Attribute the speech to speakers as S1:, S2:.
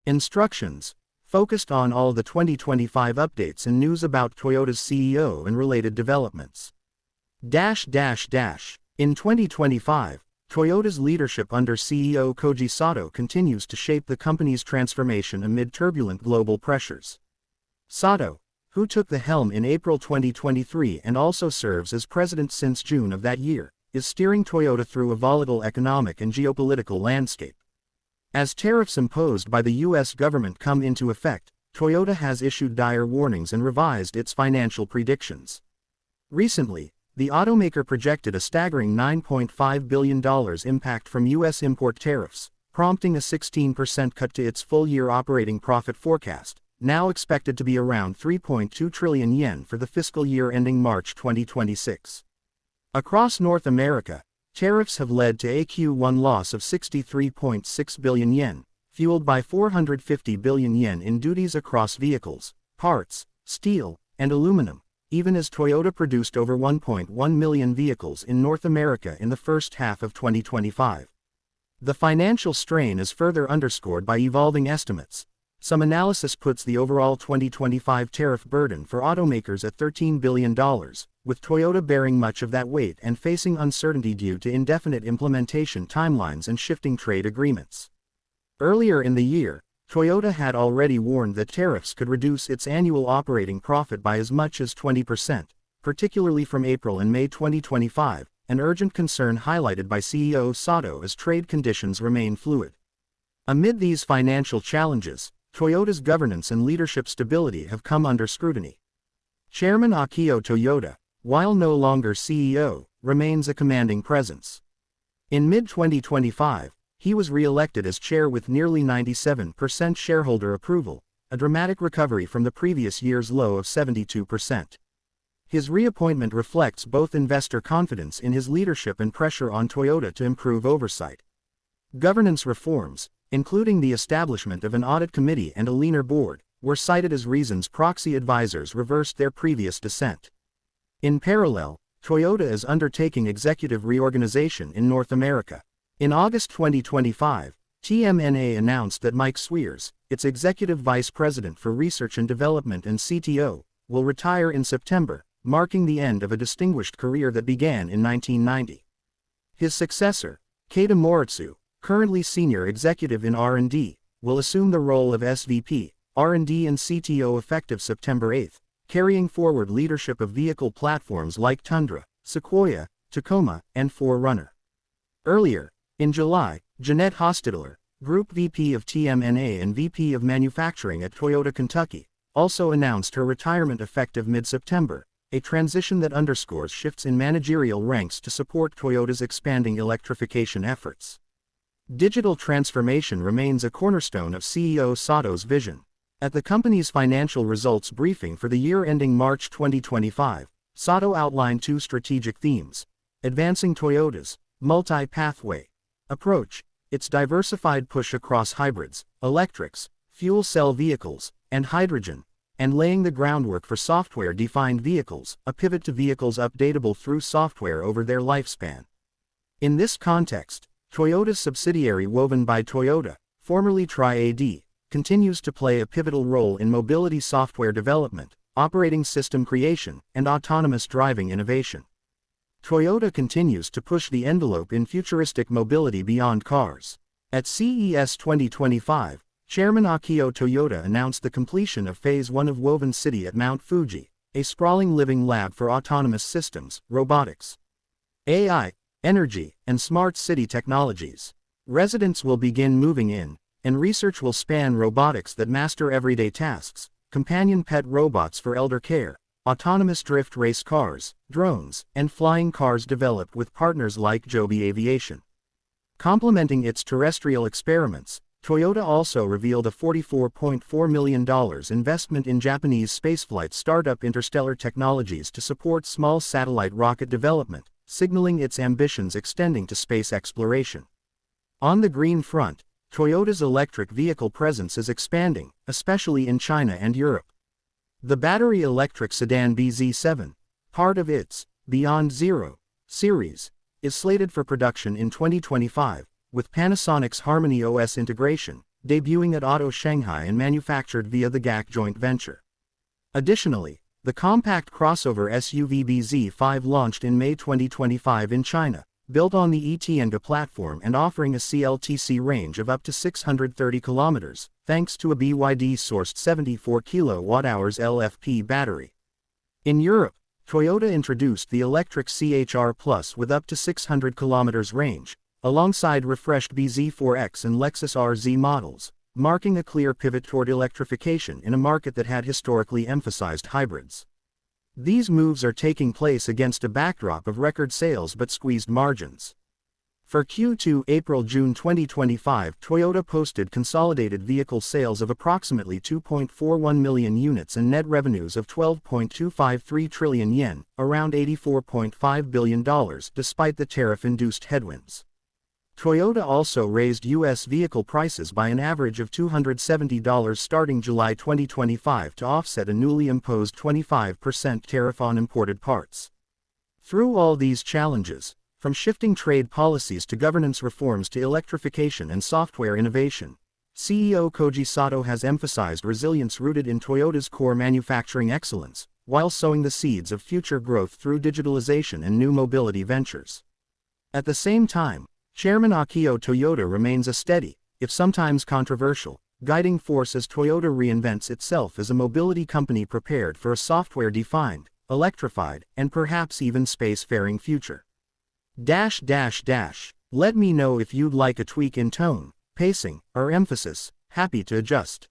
S1: Instructions. Focused on all the 2025 updates and news about Toyota's CEO and related developments. In 2025, Toyota's leadership under CEO Koji Sato continues to shape the company's transformation amid turbulent global pressures. Sato, who took the helm in April 2023 and also serves as president since June of that year, is steering Toyota through a volatile economic and geopolitical landscape. As tariffs imposed by the U.S. government come into effect, Toyota has issued dire warnings and revised its financial predictions. Recently, the automaker projected a staggering $9.5 billion impact from U.S. import tariffs, prompting a 16% cut to its full-year operating profit forecast, now expected to be around 3.2 trillion yen for the fiscal year ending March 2026. Across North America, tariffs have led to a Q1 loss of 63.6 billion yen, fueled by 450 billion yen in duties across vehicles, parts, steel, and aluminum, even as Toyota produced over 1.1 million vehicles in North America in the first half of 2025. The financial strain is further underscored by evolving estimates. Some analysis puts the overall 2025 tariff burden for automakers at $13 billion, with Toyota bearing much of that weight and facing uncertainty due to indefinite implementation timelines and shifting trade agreements. Earlier in the year, Toyota had already warned that tariffs could reduce its annual operating profit by as much as 20%, particularly from April and May 2025, an urgent concern highlighted by CEO Sato as trade conditions remain fluid. Amid these financial challenges, Toyota's governance and leadership stability have come under scrutiny. Chairman Akio Toyoda, while no longer CEO, remains a commanding presence. In mid-2025, he was re-elected as chair with nearly 97% shareholder approval, a dramatic recovery from the previous year's low of 72%. His reappointment reflects both investor confidence in his leadership and pressure on Toyota to improve oversight. Governance reforms, including the establishment of an audit committee and a leaner board, were cited as reasons proxy advisors reversed their previous dissent. In parallel, Toyota is undertaking executive reorganization in North America. In August 2025, TMNA announced that Mike Swears, its executive vice president for research and development and CTO, will retire in September, marking the end of a distinguished career that began in 1990. His successor, Keita Moritsu, currently senior executive in R&D, will assume the role of SVP, R&D and CTO effective September 8, carrying forward leadership of vehicle platforms like Tundra, Sequoia, Tacoma, and 4Runner. Earlier, in July, Jeanette Hostetler, Group VP of TMNA and VP of Manufacturing at Toyota Kentucky, also announced her retirement effective mid-September, a transition that underscores shifts in managerial ranks to support Toyota's expanding electrification efforts. Digital transformation remains a cornerstone of CEO Sato's vision. At the company's financial results briefing for the year ending March 2025, Sato outlined two strategic themes: advancing Toyota's multi-pathway approach, its diversified push across hybrids, electrics, fuel cell vehicles, and hydrogen, and laying the groundwork for software-defined vehicles, a pivot to vehicles updatable through software over their lifespan. In this context, Toyota's subsidiary Woven by Toyota, formerly Tri-AD, continues to play a pivotal role in mobility software development, operating system creation, and autonomous driving innovation. Toyota continues to push the envelope in futuristic mobility beyond cars. At CES 2025, Chairman Akio Toyoda announced the completion of Phase 1 of Woven City at Mount Fuji, a sprawling living lab for autonomous systems, robotics, AI, energy, and smart city technologies. Residents will begin moving in, and research will span robotics that master everyday tasks, companion pet robots for elder care, autonomous drift race cars, drones, and flying cars developed with partners like Joby Aviation. Complementing its terrestrial experiments, Toyota also revealed a $44.4 million investment in Japanese spaceflight startup Interstellar Technologies to support small satellite rocket development, signaling its ambitions extending to space exploration. On the green front, Toyota's electric vehicle presence is expanding, especially in China and Europe. The battery electric sedan BZ7, part of its Beyond Zero series, is slated for production in 2025, with Panasonic's Harmony OS integration, debuting at Auto Shanghai and manufactured via the GAC joint venture. Additionally, the compact crossover SUV BZ5 launched in May 2025 in China, built on the e-Tiange platform and offering a CLTC range of up to 630 kilometers, thanks to a BYD-sourced 74 kWh LFP battery. In Europe, Toyota introduced the electric CHR Plus with up to 600 km range, alongside refreshed BZ4X and Lexus RZ models, marking a clear pivot toward electrification in a market that had historically emphasized hybrids. These moves are taking place against a backdrop of record sales but squeezed margins. For Q2 April-June 2025, Toyota posted consolidated vehicle sales of approximately 2.41 million units and net revenues of 12.253 trillion yen, around $84.5 billion, despite the tariff-induced headwinds. Toyota also raised U.S. vehicle prices by an average of $270 starting July 2025 to offset a newly imposed 25% tariff on imported parts. Through all these challenges, from shifting trade policies to governance reforms to electrification and software innovation, CEO Koji Sato has emphasized resilience rooted in Toyota's core manufacturing excellence, while sowing the seeds of future growth through digitalization and new mobility ventures. At the same time, Chairman Akio Toyoda remains a steady, if sometimes controversial, guiding force as Toyota reinvents itself as a mobility company prepared for a software-defined, electrified, and perhaps even space-faring future. Let me know if you'd like a tweak in tone, pacing, or emphasis, happy to adjust.